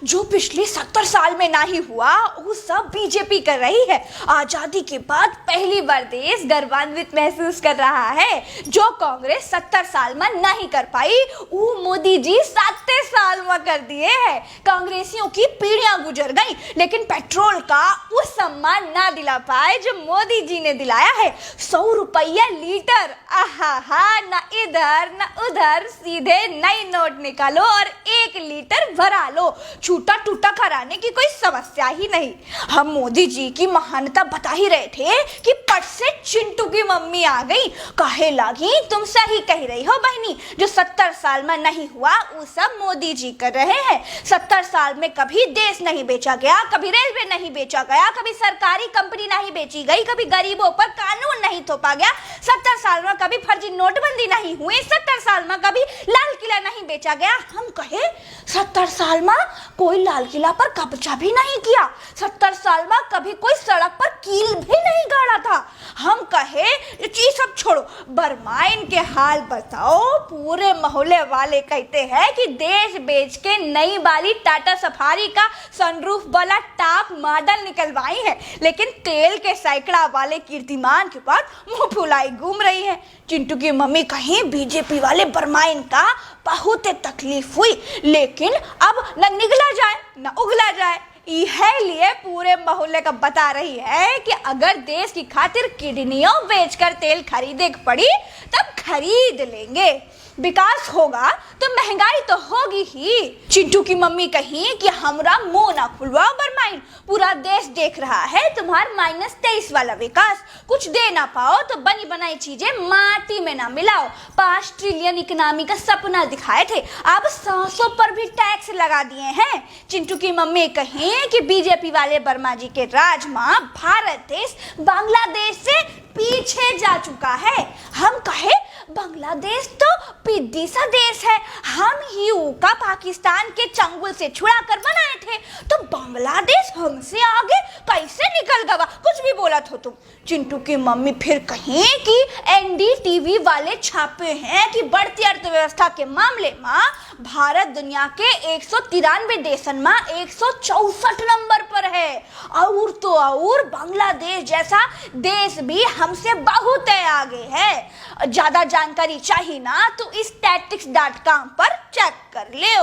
जो पिछले 70 साल में ना ही हुआ वो सब बीजेपी कर रही है। आजादी के बाद पहली बार देश गर्वान्वित महसूस कर रहा है। जो कांग्रेस 70 साल में नहीं कर पाई वो मोदी जी 7 साल में कर दिए हैं। कांग्रेसियों की पीढ़ियां गुजर गई लेकिन पेट्रोल का वो सम्मान ना दिला पाए जो मोदी जी ने दिलाया है। 100 रुपया लीटर, आहा, ना इधर ना उधर, सीधे नई नोट निकालो और 1 लीटर भरा लो। छूटा टूटा कराने की कोई समस्या ही नहीं। हम मोदी जी की महानता बता ही रहे थे कि पट से चिंटू की मम्मी आ गई। कहे लगी तुम सही कह रही हो बहनी, जो 70 साल में नहीं हुआ वो सब मोदी जी कर रहे हैं। 70 साल में कभी देश नहीं बेचा गया, कभी रेलवे नहीं बेचा गया, कभी सरकारी कंपनी नहीं बेची गई, कभी गरीबों पर कानून नहीं थोपा गया। 70 साल में कभी फर्जी नोटबंदी नहीं हुई, 70 साल में कभी लाल किला नहीं बेचा गया। हम कहे 70 साल में कोई लाल किला पर कब्जा भी नहीं किया, 70 साल में कभी कोई सड़क पर कील भी नहीं गाड़ा था। हम कहे ये सब छोड़ो, बरमाइन के हाल बताओ। पूरे मोहल्ले वाले कहते हैं कि देश बेच के नई वाली टाटा सफारी का सनरूफ वाला टॉप मॉडल निकलवाई है, लेकिन तेल के सैकड़ा वाले कीर्तिमान के बाद मुंह फुलाई घूम रही है। चिंटू की मम्मी कहीं बीजेपी वाले बरमाइन का बहुत तकलीफ हुई, लेकिन अब न निगला जाए न उगला जाए। यह लिए पूरे मोहल्ले का बता रही है कि अगर देश की खातिर किडनियों बेचकर तेल खरीदे पड़ी तब खरीद लेंगे। विकास होगा तो महंगाई तो होगी ही। चिंटू की मम्मी कही कि हमरा मुंह ना खुलवाओ बरमाइन, पूरा देश देख रहा है तुम्हार -23 वाला विकास। कुछ दे ना पाओ तो बनी बनाई चीजें माटी में ना मिलाओ। 5 ट्रिलियन इकोनॉमी का सपना दिखाए थे, अब 100 पर भी टैक्स लगा दिए हैं। चिंटू की मम्मी कही कि बीजेपी वाले वर्मा जी के राज में भारत देश बांग्लादेश से पीछे जा चुका है। हम कहे बांग्लादेश तो पिद्दी सा देश है, हम ही का पाकिस्तान के चंगुल से छुड़ा कर बनाए थे, तो बांग्लादेश हमसे आगे कैसे निकल गया? कुछ भी बोला तो तुम। चिंटू की मम्मी फिर कहीं कि एनडीटीवी वाले छापे हैं कि बढ़ती अर्थव्यवस्था के मामले में भारत दुनिया के 193 देशन में 164 नंबर पर है, और तो और बांग्लादेश जैसा देश भी हमसे बहुत आगे है। ज्यादा जानकारी चाहिए ना तो statistics.com पर चेक कर ले।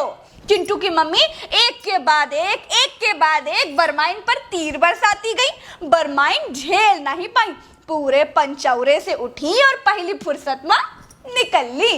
चिंटू की मम्मी एक के बाद एक बरमाइन पर तीर बरसाती गई। बरमाइन झेल नहीं पाई, पूरे पंचौरे से उठी और पहली फुर्सत में निकल ली।